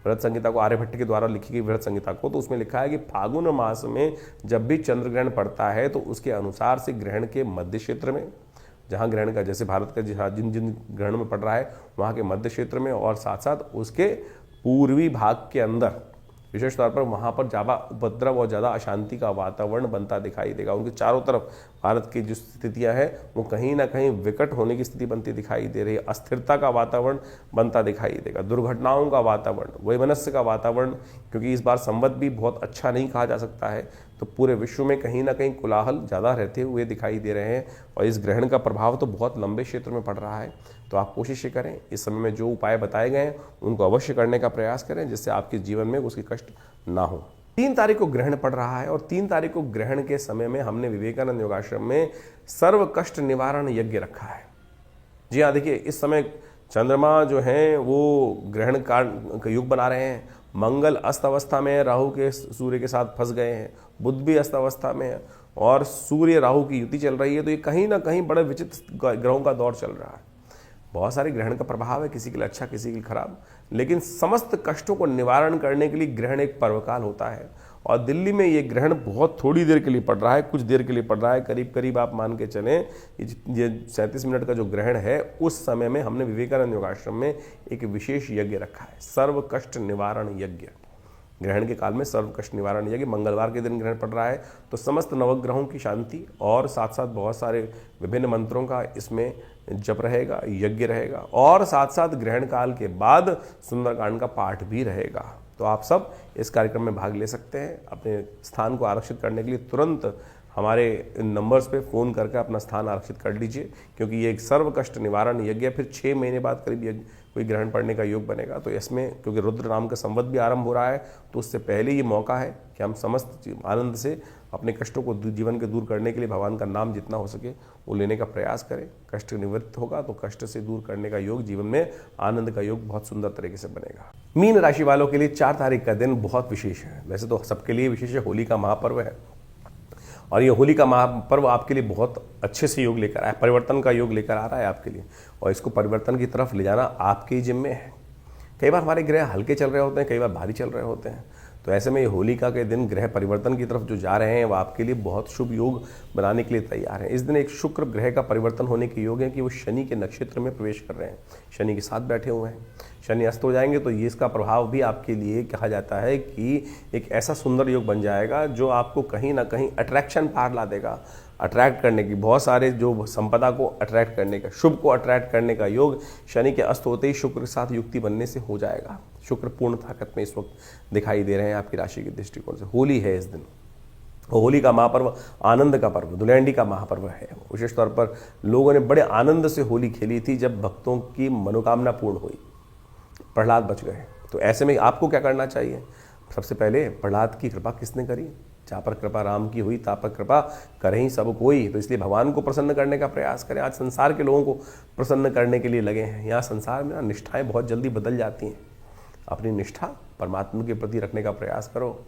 वृहत संहिता को, आर्यभट्ट के द्वारा लिखी गई वृहत संहिता को, तो उसमें लिखा है कि फागुन मास में जब भी चंद्र ग्रहण पड़ता है तो उसके अनुसार से ग्रहण के मध्य क्षेत्र में, जहाँ ग्रहण का, जैसे भारत का जिन जिन ग्रहण में पड़ रहा है वहाँ के मध्य क्षेत्र में, और साथ साथ उसके पूर्वी भाग के अंदर विशेष तौर पर वहाँ पर ज़्यादा उपद्रव और ज़्यादा अशांति का वातावरण बनता दिखाई देगा। उनके चारों तरफ भारत की जो स्थितियाँ हैं वो कहीं ना कहीं विकट होने की स्थिति बनती दिखाई दे रही है। अस्थिरता का वातावरण बनता दिखाई देगा, दुर्घटनाओं का वातावरण, वैमनस्य का वातावरण, क्योंकि इस बार संवत भी बहुत अच्छा नहीं कहा जा सकता है, तो पूरे विश्व में कहीं ना कहीं कोलाहल ज़्यादा रहते हुए दिखाई दे रहे हैं। और इस ग्रहण का प्रभाव तो बहुत लंबे क्षेत्र में पड़ रहा है। तो आप कोशिश करें इस समय में जो उपाय बताए गए हैं उनको अवश्य करने का प्रयास करें, जिससे आपके जीवन में उसकी कष्ट ना हो। 3 तारीख को ग्रहण पड़ रहा है और 3 तारीख को ग्रहण के समय में हमने विवेकानंद योगाश्रम में सर्व कष्ट निवारण यज्ञ रखा है। जी हाँ, देखिए इस समय चंद्रमा जो हैं वो ग्रहण का युग बना रहे हैं। मंगल अस्त अवस्था में, राहु के सूर्य के साथ फंस गए हैं, बुध भी अस्त अवस्था में है और सूर्य राहु की युति चल रही है। तो ये कहीं ना कहीं बड़े विचित्र ग्रहों का दौर चल रहा है। बहुत सारे ग्रहण का प्रभाव है, किसी के लिए अच्छा, किसी के लिए खराब, लेकिन समस्त कष्टों को निवारण करने के लिए ग्रहण एक पर्वकाल होता है। और दिल्ली में ये ग्रहण बहुत थोड़ी देर के लिए पड़ रहा है, कुछ देर के लिए पड़ रहा है, करीब करीब आप मान के चलें ये 37 मिनट का जो ग्रहण है उस समय में हमने विवेकानंद योगाश्रम में एक विशेष यज्ञ रखा है, सर्व कष्ट निवारण यज्ञ। ग्रहण के काल में सर्व कष्ट निवारण यज्ञ, मंगलवार के दिन ग्रहण पड़ रहा है, तो समस्त नवग्रहों की शांति और साथ साथ बहुत सारे विभिन्न मंत्रों का इसमें जप रहेगा, यज्ञ रहेगा, और साथ साथ ग्रहण काल के बाद सुंदरकांड का पाठ भी रहेगा। तो आप सब इस कार्यक्रम में भाग ले सकते हैं। अपने स्थान को आरक्षित करने के लिए तुरंत हमारे नंबर्स पे फ़ोन करके अपना स्थान आरक्षित कर लीजिए, क्योंकि ये एक सर्व कष्ट निवारण यज्ञ है। फिर 6 महीने बाद करीब कोई ग्रहण पड़ने का योग बनेगा। तो इसमें क्योंकि रुद्र नाम का संवत भी आरंभ हो रहा है, तो उससे पहले ये मौका है कि हम समस्त आनंद से अपने कष्टों को जीवन के दूर करने के लिए भगवान का नाम जितना हो सके वो लेने का प्रयास करें। कष्ट निवृत्त होगा तो कष्ट से दूर करने का योग, जीवन में आनंद का योग बहुत सुंदर तरीके से बनेगा। मीन राशि वालों के लिए 4 तारीख का दिन बहुत विशेष है। वैसे तो सबके लिए विशेष है, होली का महापर्व है और ये होली का महापर्व आपके लिए बहुत अच्छे से योग लेकर आया, परिवर्तन का योग लेकर आ रहा है आपके लिए, और इसको परिवर्तन की तरफ ले जाना आपके ही जिम्मे है। कई बार हमारे ग्रह हल्के चल रहे होते हैं, कई बार भारी चल रहे होते हैं, तो ऐसे में ये होलिका के दिन ग्रह परिवर्तन की तरफ जो जा रहे हैं वो आपके लिए बहुत शुभ योग बनाने के लिए तैयार हैं। इस दिन एक शुक्र ग्रह का परिवर्तन होने के योग है कि वो शनि के नक्षत्र में प्रवेश कर रहे हैं, शनि के साथ बैठे हुए हैं। शनि अस्त हो जाएंगे तो ये इसका प्रभाव भी आपके लिए कहा जाता है कि एक ऐसा सुंदर योग बन जाएगा जो आपको कहीं ना कहीं अट्रैक्शन पार ला देगा। अट्रैक्ट करने की बहुत सारे जो संपदा को अट्रैक्ट करने का, शुभ को अट्रैक्ट करने का योग शनि के अस्त होते ही शुक्र के साथ युक्ति बनने से हो जाएगा। शुक्र पूर्ण ताकत में इस वक्त दिखाई दे रहे हैं आपकी राशि के दृष्टिकोण से। होली है इस दिन, होली का महापर्व आनंद का पर्व, धुलैंडी का महापर्व है। विशेष तौर पर लोगों ने बड़े आनंद से होली खेली थी जब भक्तों की मनोकामना पूर्ण हुई, प्रहलाद बच गए। तो ऐसे में आपको क्या करना चाहिए? सबसे पहले प्रहलाद की कृपा किसने करी? जहाँ पर कृपा राम की हुई ता पर कृपा करें सब कोई। तो इसलिए भगवान को प्रसन्न करने का प्रयास करें। आज संसार के लोगों को प्रसन्न करने के लिए लगे हैं। यहाँ संसार में ना निष्ठाएं बहुत जल्दी बदल जाती हैं। अपनी निष्ठा परमात्मा के प्रति रखने का प्रयास करो।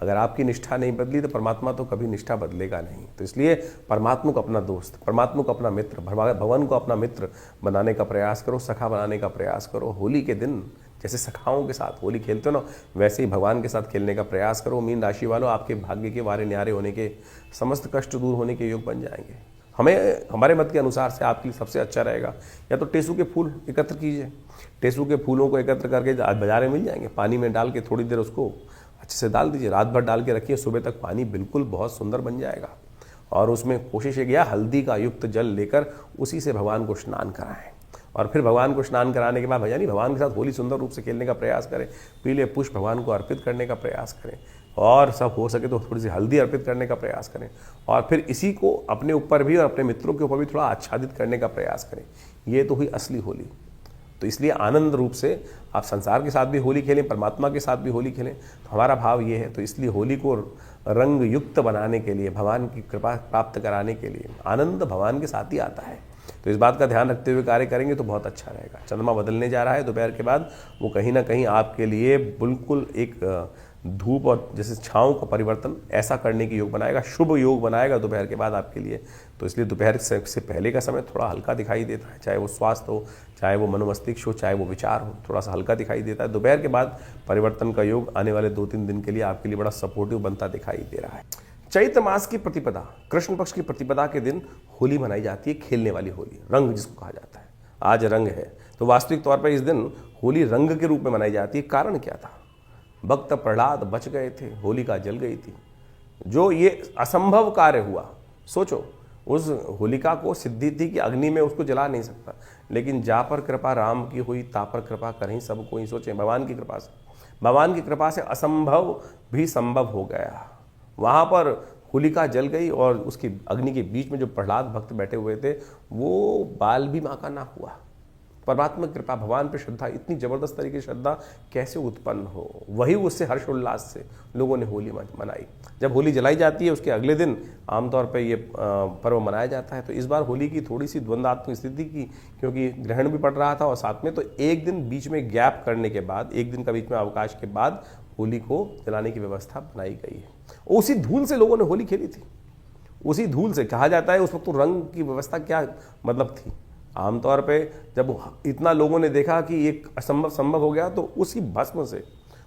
अगर आपकी निष्ठा नहीं बदली तो परमात्मा तो कभी निष्ठा बदलेगा नहीं। तो इसलिए परमात्मा को अपना दोस्त, परमात्मा को अपना मित्र, भगवान को अपना मित्र बनाने का प्रयास करो, सखा बनाने का प्रयास करो। होली के दिन जैसे सखाओं के साथ होली खेलते हो ना, वैसे ही भगवान के साथ खेलने का प्रयास करो। मीन राशि वालों, आपके भाग्य के वारे न्यारे होने के, समस्त कष्ट दूर होने के योग बन जाएंगे। हमारे मत के अनुसार से आपके लिए सबसे अच्छा रहेगा या तो टेसू के फूल एकत्र कीजिए। टेसू के फूलों को एकत्र करके बाजार में मिल जाएंगे, पानी में डाल के थोड़ी देर उसको अच्छे से डाल दीजिए, रात भर डाल के रखिए, सुबह तक पानी बिल्कुल बहुत सुंदर बन जाएगा। और उसमें कोशिश किया हल्दी का युक्त जल लेकर उसी से भगवान को स्नान कराएं। और फिर भगवान को स्नान कराने के बाद भैया भगवान के साथ होली सुंदर रूप से खेलने का प्रयास करें। पीले पुष्प भगवान को अर्पित करने का प्रयास करें और सब हो सके तो थोड़ी सी हल्दी अर्पित करने का प्रयास करें। और फिर इसी को अपने ऊपर भी और अपने मित्रों के ऊपर भी थोड़ा आच्छादित करने का प्रयास करें। ये तो हुई असली होली। तो इसलिए आनंद रूप से आप संसार के साथ भी होली खेलें, परमात्मा के साथ भी होली खेलें। तो हमारा भाव ये है। तो इसलिए होली को रंग युक्त बनाने के लिए, भगवान की कृपा प्राप्त कराने के लिए, आनंद भगवान के साथ ही आता है। तो इस बात का ध्यान रखते हुए कार्य करेंगे तो बहुत अच्छा रहेगा। चंद्रमा बदलने जा रहा है दोपहर के बाद, वो कहीं ना कहीं आपके लिए बिल्कुल एक धूप और जैसे छाँव का परिवर्तन ऐसा करने की योग बनाएगा, शुभ योग बनाएगा दोपहर के बाद आपके लिए। तो इसलिए दोपहर से पहले का समय थोड़ा हल्का दिखाई देता है, चाहे वो स्वास्थ्य हो, चाहे वो मनोमस्तिष्क हो, चाहे वो विचार हो, थोड़ा सा हल्का दिखाई देता है। दोपहर के बाद परिवर्तन का योग आने वाले 2-3 दिन के लिए आपके लिए बड़ा सपोर्टिव बनता दिखाई दे रहा है। चैत्र मास की प्रतिपदा, कृष्ण पक्ष की प्रतिपदा के दिन होली मनाई जाती है, खेलने वाली होली, रंग जिसको कहा जाता है। आज रंग है तो वास्तविक तौर पर इस दिन होली रंग के रूप में मनाई जाती है। कारण क्या था? भक्त प्रहलाद बच गए थे, होलिका जल गई थी। जो ये असंभव कार्य हुआ, सोचो, उस होलिका को सिद्धि थी कि अग्नि में उसको जला नहीं सकता, लेकिन जा पर कृपा राम की हुई ता पर कृपा करें सब कोई। सोचे भगवान की कृपा से, भगवान की कृपा से असंभव भी संभव हो गया। वहाँ पर होलिका जल गई और उसकी अग्नि के बीच में जो प्रहलाद भक्त बैठे हुए थे वो बाल भी मां का ना हुआ। परमात्मा की कृपा, भगवान पर श्रद्धा, इतनी जबरदस्त तरीके की श्रद्धा कैसे उत्पन्न हो, वही उससे हर्षोल्लास से लोगों ने होली मनाई। जब होली जलाई जाती है उसके अगले दिन आमतौर पर ये पर्व मनाया जाता है। तो इस बार होली की थोड़ी सी द्वंद्वात्मक स्थिति की, क्योंकि ग्रहण भी पड़ रहा था और साथ में तो एक दिन बीच में गैप करने के बाद, एक दिन का बीच में अवकाश के बाद होली को जलाने की व्यवस्था बनाई गई है। उसी धूल से लोगों ने होली खेली थी, उसी धूल से। कहा जाता है उस वक्त तो रंग की व्यवस्था क्या मतलब थी। आमतौर पे जब इतना लोगों ने देखा कि एक असंभव संभव हो गया तो उसी भस्म से,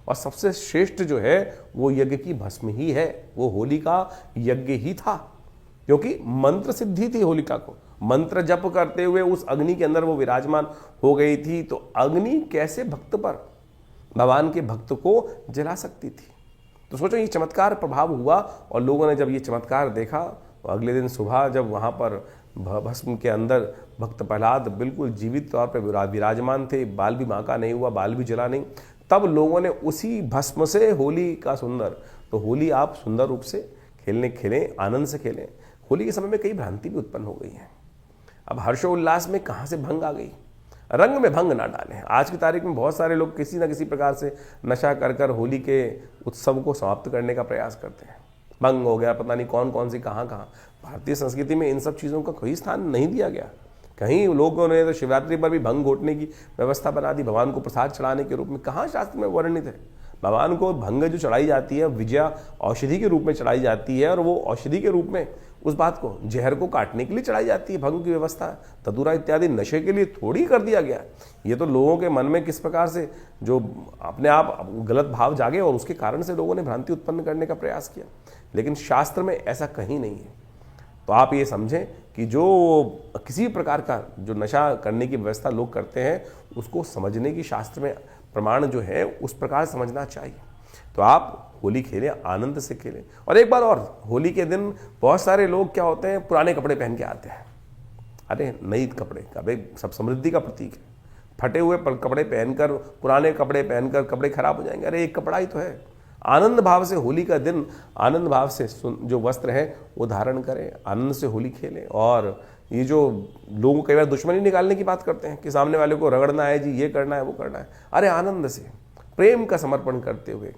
और सबसे श्रेष्ठ जो है वो यज्ञ की भस्म ही है, वो होली का यज्ञ ही था। क्योंकि मंत्र सिद्धि थी होलिका को, मंत्र जप करते हुए उस अग्नि के अंदर वो विराजमान हो गई थी। तो अग्नि कैसे भक्त पर, भगवान के भक्त को जला सकती थी। तो सोचो ये चमत्कार प्रभाव हुआ और लोगों ने जब ये चमत्कार देखा तो अगले दिन सुबह जब वहाँ पर भस्म के अंदर भक्त प्रहलाद बिल्कुल जीवित तौर पर विराजमान थे, बाल भी माँ का नहीं हुआ, बाल भी जला नहीं, तब लोगों ने उसी भस्म से होली का सुंदर, तो होली आप सुंदर रूप से खेलें, आनंद से खेलें। होली के समय में कई भ्रांति भी उत्पन्न हो गई है। अब हर्षोल्लास में कहाँ से भंग आ गई? रंग में भंग ना डालें। आज की तारीख में बहुत सारे लोग किसी न किसी प्रकार से नशा कर होली के उत्सव को समाप्त करने का प्रयास करते हैं। भंग हो गया, पता नहीं कौन कौन सी कहाँ। भारतीय संस्कृति में इन सब चीज़ों का कोई स्थान नहीं दिया गया। कहीं लोगों ने तो शिवरात्रि पर भी भंग घोटने की व्यवस्था बना दी, भगवान को प्रसाद चढ़ाने के रूप में। कहाँ शास्त्र में वर्णित है? भगवान को भंग जो चढ़ाई जाती है विजया औषधि के रूप में चढ़ाई जाती है, और वो औषधि के रूप में उस बात को जहर को काटने के लिए चढ़ाई जाती है। भंग की व्यवस्था, धतूरा इत्यादि नशे के लिए थोड़ी कर दिया गया। ये तो लोगों के मन में किस प्रकार से जो अपने आप गलत भाव जागे और उसके कारण से लोगों ने भ्रांति उत्पन्न करने का प्रयास किया, लेकिन शास्त्र में ऐसा कहीं नहीं है। तो आप ये समझें कि जो किसी प्रकार का जो नशा करने की व्यवस्था लोग करते हैं, उसको समझने की शास्त्र में प्रमाण जो है उस प्रकार समझना चाहिए। तो आप होली खेलें, आनंद से खेलें। और एक बार और, होली के दिन बहुत सारे लोग क्या होते हैं, पुराने कपड़े पहन के आते हैं। अरे नई कपड़े का भाई सब समृद्धि का प्रतीक है। फटे हुए कपड़े पहनकर, पुराने कपड़े पहनकर कपड़े खराब हो जाएंगे। अरे एक कपड़ा ही तो है। आनंद भाव से होली का दिन, आनंद भाव से जो वस्त्र है वो धारण करें, आनंद से होली खेलें। और ये जो लोग कई बार दुश्मनी निकालने की बात करते हैं कि सामने वाले को रगड़ना है जी, ये करना है, वो करना है। अरे आनंद से, प्रेम का समर्पण करते हुए,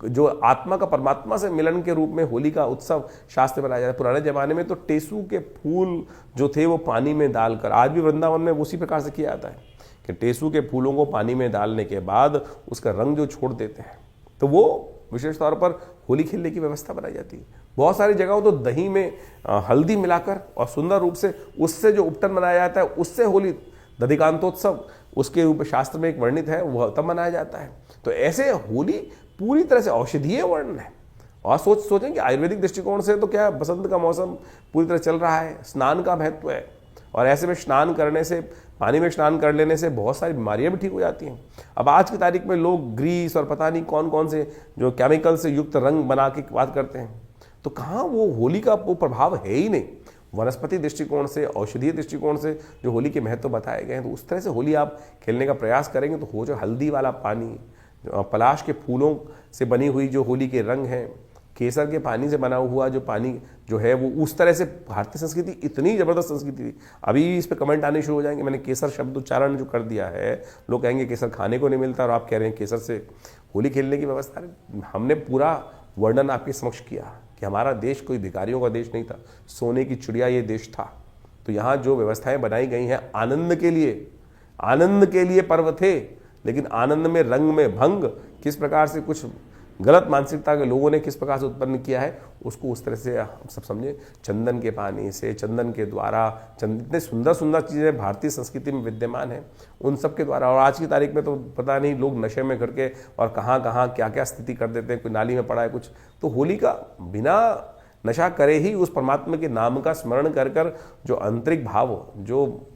जो आत्मा का परमात्मा से मिलन के रूप में होली का उत्सव शास्त्र बनाया जाता है। पुराने जमाने में तो टेसू के फूल जो थे वो पानी में डालकर, आज भी वृंदावन में उसी प्रकार से किया जाता है कि टेसू के फूलों को पानी में डालने के बाद उसका रंग जो छोड़ देते हैं, तो वो विशेष तौर पर होली खेलने की व्यवस्था बनाई जाती है। बहुत सारी जगहों तो दही में हल्दी मिलाकर और सुंदर रूप से उससे जो उपटन मनाया जाता है, उससे होली, दधिकांतोत्सव उसके रूप में शास्त्र में एक वर्णित है, वह तब मनाया जाता है। तो ऐसे होली पूरी तरह से औषधीय वर्णन है। और सोचें कि आयुर्वेदिक दृष्टिकोण से तो क्या है, बसंत का मौसम पूरी तरह चल रहा है, स्नान का महत्व है। और ऐसे में स्नान करने से, पानी में स्नान कर लेने से बहुत सारी बीमारियां भी ठीक हो जाती हैं। अब आज की तारीख में लोग ग्रीस और पता नहीं कौन कौन से जो केमिकल से युक्त रंग बना के बात करते हैं, तो कहाँ वो होली का वो प्रभाव है ही नहीं। वनस्पति दृष्टिकोण से, औषधीय दृष्टिकोण से जो होली के महत्व बताए गए हैं, तो उस तरह से होली आप खेलने का प्रयास करेंगे तो हो जो हल्दी वाला पानी, पलाश के फूलों से बनी हुई जो होली के रंग हैं, केसर के पानी से बना हुआ जो पानी जो है, वो उस तरह से भारतीय संस्कृति इतनी जबरदस्त संस्कृति थी। अभी इस पे कमेंट आने शुरू हो जाएंगे, मैंने केसर शब्द उच्चारण जो कर दिया है, लोग कहेंगे केसर खाने को नहीं मिलता और आप कह रहे हैं केसर से होली खेलने की व्यवस्था। हमने पूरा वर्णन आपके समक्ष किया कि हमारा देश कोई भिखारियों का देश नहीं था, सोने की चिड़िया ये देश था। तो यहाँ जो व्यवस्थाएं बनाई गई हैं आनंद के लिए पर्व थे, लेकिन आनंद में रंग में भंग किस प्रकार से कुछ गलत मानसिकता के लोगों ने किस प्रकार से उत्पन्न किया है, उसको उस तरह से हम सब समझे। चंदन के पानी से, चंदन के द्वारा, इतने सुंदर सुंदर चीज़ें भारतीय संस्कृति में विद्यमान है, उन सब के द्वारा। और आज की तारीख में तो पता नहीं लोग नशे में करके और कहाँ कहाँ क्या क्या स्थिति कर देते हैं, कोई नाली में पड़ा है कुछ। तो होली का बिना नशा करे ही उस परमात्मा के नाम का स्मरण कर कर जो आंतरिक भाव जो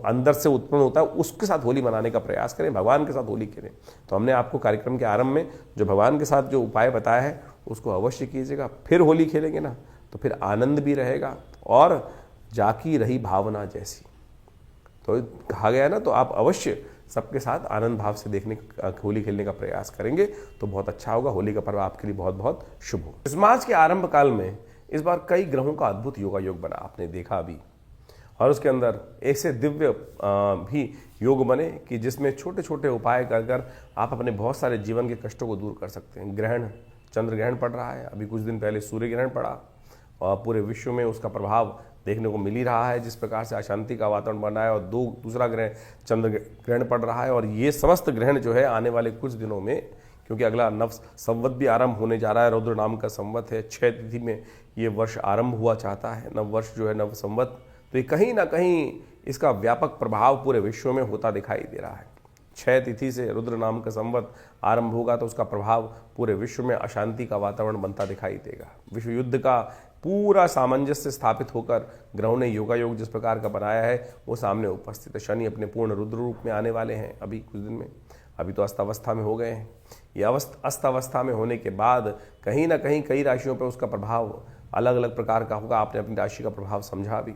अंदर से उत्पन्न होता है, उसके साथ होली मनाने का प्रयास करें, भगवान के साथ होली खेलें। तो हमने आपको कार्यक्रम के आरंभ में जो भगवान के साथ जो उपाय बताया है उसको अवश्य कीजिएगा। फिर होली खेलेंगे ना तो फिर आनंद भी रहेगा और जाकी रही भावना जैसी, तो कहा गया ना। तो आप अवश्य सबके साथ आनंद भाव से देखने होली खेलने का प्रयास करेंगे तो बहुत अच्छा होगा। होली का पर्व आपके लिए बहुत बहुत शुभ हो। इस मार्च के आरंभ काल में इस बार कई ग्रहों का अद्भुत योगायोग बना, आपने देखा अभी, और उसके अंदर ऐसे दिव्य भी योग बने कि जिसमें छोटे छोटे उपाय कर कर आप अपने बहुत सारे जीवन के कष्टों को दूर कर सकते हैं। ग्रहण, चंद्र ग्रहण पड़ रहा है, अभी कुछ दिन पहले सूर्य ग्रहण पड़ा और पूरे विश्व में उसका प्रभाव देखने को मिल ही रहा है। जिस प्रकार से अशांति का वातावरण बना है और दूसरा ग्रहण चंद्र ग्रहण पड़ रहा है। और ये समस्त ग्रहण जो है आने वाले कुछ दिनों में, क्योंकि अगला नव संवत भी आरंभ होने जा रहा है, रौद्र नाम का संवत है, 6 तिथि में ये वर्ष आरंभ हुआ चाहता है, नव वर्ष जो है नव संवत। तो ये कहीं ना कहीं इसका व्यापक प्रभाव पूरे विश्व में होता दिखाई दे रहा है। 6 तिथि से रुद्र नाम का संवत आरंभ होगा तो उसका प्रभाव पूरे विश्व में अशांति का वातावरण बनता दिखाई देगा। विश्व युद्ध का पूरा सामंजस्य स्थापित होकर ग्रहों ने योगायोग जिस प्रकार का बनाया है वो सामने उपस्थित है। शनि अपने पूर्ण रुद्र रूप में आने वाले हैं अभी कुछ दिन में, अभी तो अस्तावस्था में हो गए हैं। ये अस्तावस्था में होने के बाद कहीं ना कहीं कई राशियों पर उसका प्रभाव अलग अलग प्रकार का होगा। आपने अपनी राशि का प्रभाव समझा भी,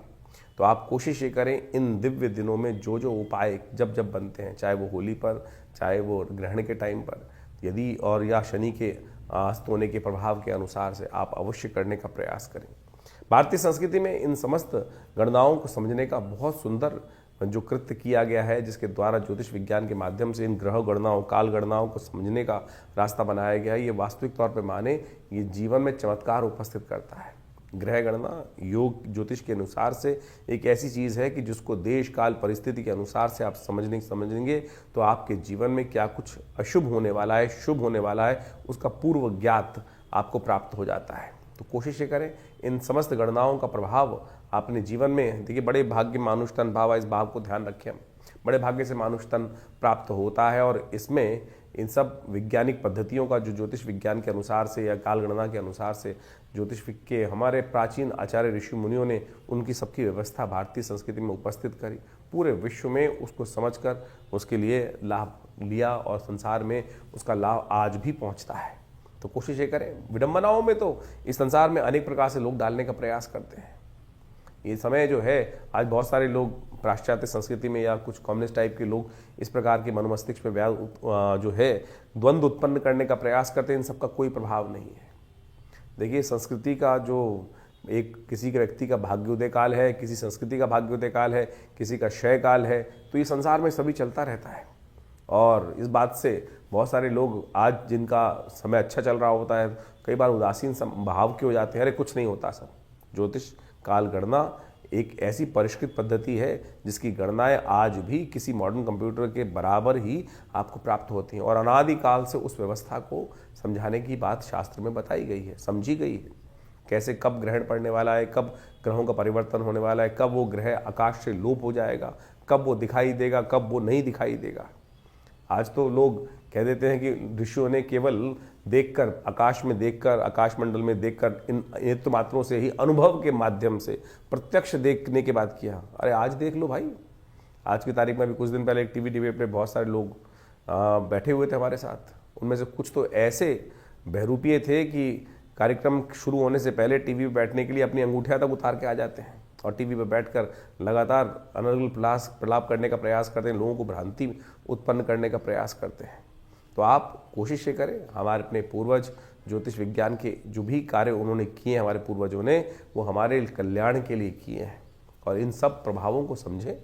तो आप कोशिश ये करें इन दिव्य दिनों में जो जो उपाय जब जब बनते हैं, चाहे वो होली पर, चाहे वो ग्रहण के टाइम पर, यदि और या शनि के अस्त होने के प्रभाव के अनुसार से आप अवश्य करने का प्रयास करें। भारतीय संस्कृति में इन समस्त गणनाओं को समझने का बहुत सुंदर जो कृत्य किया गया है, जिसके द्वारा ज्योतिष विज्ञान के माध्यम से इन ग्रह गणनाओं, काल गणनाओं को समझने का रास्ता बनाया गया है। ये वास्तविक तौर पर माने ये जीवन में चमत्कार उपस्थित करता है। ग्रह गणना योग ज्योतिष के अनुसार से एक ऐसी चीज़ है कि जिसको देश काल परिस्थिति के अनुसार से आप समझेंगे तो आपके जीवन में क्या कुछ अशुभ होने वाला है, शुभ होने वाला है, उसका पूर्व ज्ञात आपको प्राप्त हो जाता है। तो कोशिश ये करें इन समस्त गणनाओं का प्रभाव अपने जीवन में देखिए, बड़े भाग्य मानुष तन भावा, इस भाव को ध्यान रखें हम। बड़े भाग्य से मानुष तन प्राप्त होता है और इसमें इन सब वैज्ञानिक पद्धतियों का जो ज्योतिष विज्ञान के अनुसार से या काल गणना के अनुसार से ज्योतिष के हमारे प्राचीन आचार्य ऋषि मुनियों ने उनकी सबकी व्यवस्था भारतीय संस्कृति में उपस्थित करी, पूरे विश्व में उसको समझकर उसके लिए लाभ लिया और संसार में उसका लाभ आज भी पहुंचता है। तो कोशिश ये करें। विडंबनाओं में तो इस संसार में अनेक प्रकार से लोग डालने का प्रयास करते हैं। ये समय जो है, आज बहुत सारे लोग पाश्चात्य संस्कृति में या कुछ कम्युनिस्ट टाइप के लोग इस प्रकार के मनुमस्तिष्क पे जो है द्वंद्व उत्पन्न करने का प्रयास करते हैं। इन सबका कोई प्रभाव नहीं है। देखिए, संस्कृति का जो एक किसी के व्यक्ति का भाग्योदय काल है, किसी संस्कृति का भाग्योदय काल है, किसी का क्षय काल है, तो ये संसार में सभी चलता रहता है। और इस बात से बहुत सारे लोग आज जिनका समय अच्छा चल रहा होता है, कई बार उदासीन भाव के हो जाते हैं। अरे कुछ नहीं होता सब। ज्योतिष काल गणना एक ऐसी परिष्कृत पद्धति है जिसकी गणनाएं आज भी किसी मॉडर्न कंप्यूटर के बराबर ही आपको प्राप्त होती हैं और अनादिकाल से उस व्यवस्था को समझाने की बात शास्त्र में बताई गई है, समझी गई है। कैसे कब ग्रहण पड़ने वाला है, कब ग्रहों का परिवर्तन होने वाला है, कब वो ग्रह आकाश से लोप हो जाएगा, कब वो दिखाई देगा, कब वो नहीं दिखाई देगा। आज तो लोग कह देते हैं कि ऋषियों ने केवल देखकर, आकाश में देखकर, आकाश मंडल में देखकर, इन नेत्र मात्रों से ही अनुभव के माध्यम से प्रत्यक्ष देखने के बाद किया। अरे आज देख लो भाई। आज की तारीख में भी कुछ दिन पहले एक टीवी डिबेट पे बहुत सारे लोग बैठे हुए थे हमारे साथ। उनमें से कुछ तो ऐसे बहरूपिये थे कि कार्यक्रम शुरू होने से पहले टीवी पे बैठने के लिए अपनी अंगूठियां तक उतार के आ जाते हैं और टीवी पर बैठकर लगातार अनर्गल प्रलाप करने का प्रयास करते हैं, लोगों को भ्रांति उत्पन्न करने का प्रयास करते हैं। तो आप कोशिश ये करें, हमारे अपने पूर्वज ज्योतिष विज्ञान के जो भी कार्य उन्होंने किए हैं, हमारे पूर्वजों ने, वो हमारे कल्याण के लिए किए हैं। और इन सब प्रभावों को समझें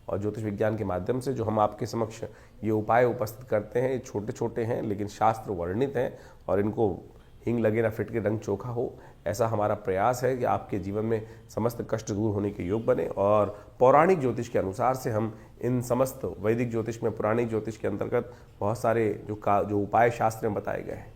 और ज्योतिष विज्ञान के माध्यम से जो हम आपके समक्ष ये उपाय उपस्थित करते हैं, ये छोटे छोटे हैं लेकिन शास्त्र वर्णित हैं और इनको हिंग लगे ना फिट के रंग चोखा हो, ऐसा हमारा प्रयास है कि आपके जीवन में समस्त कष्ट दूर होने के योग बने। और पौराणिक ज्योतिष के अनुसार से हम इन समस्त वैदिक ज्योतिष में, पुराणिक ज्योतिष के अंतर्गत बहुत सारे जो उपाय शास्त्र में बताए गए हैं,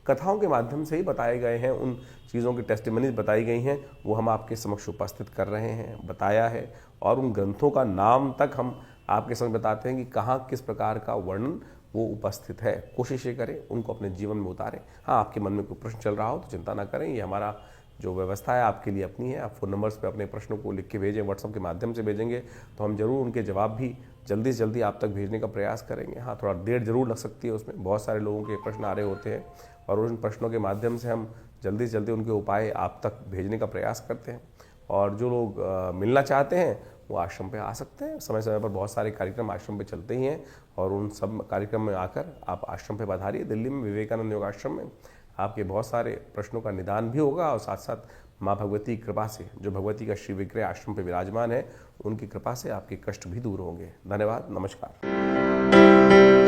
कथाओं के माध्यम से ही बताए गए हैं, उन चीज़ों की टेस्टिमनीज बताई गई हैं, वो हम आपके समक्ष उपस्थित कर रहे हैं, बताया है। और उन ग्रंथों का नाम तक हम आपके समझ बताते हैं कि कहाँ किस प्रकार का वर्णन वो उपस्थित है। कोशिश ये करें उनको अपने जीवन में उतारें। हाँ, आपके मन में कोई प्रश्न चल रहा हो तो चिंता ना करें, ये हमारा जो व्यवस्था है आपके लिए अपनी है। आप फ़ोन नंबर्स पे अपने प्रश्नों को लिख के भेजें, व्हाट्सएप के माध्यम से भेजेंगे तो हम जरूर उनके जवाब भी जल्दी से जल्दी आप तक भेजने का प्रयास करेंगे। हाँ, थोड़ा देर जरूर लग सकती है उसमें, बहुत सारे लोगों के प्रश्न आ रहे होते हैं और उन प्रश्नों के माध्यम से हम जल्दी से जल्दी उनके उपाय आप तक भेजने का प्रयास करते हैं। और जो लोग मिलना चाहते हैं वो आश्रम पे आ सकते हैं। समय समय पर बहुत सारे कार्यक्रम आश्रम पे चलते ही हैं और उन सब कार्यक्रम में आकर आप आश्रम पे पधारिए। दिल्ली में विवेकानंद योग आश्रम में आपके बहुत सारे प्रश्नों का निदान भी होगा और साथ साथ माँ भगवती की कृपा से, जो भगवती का श्री विग्रह आश्रम पे विराजमान है, उनकी कृपा से आपके कष्ट भी दूर होंगे। धन्यवाद, नमस्कार।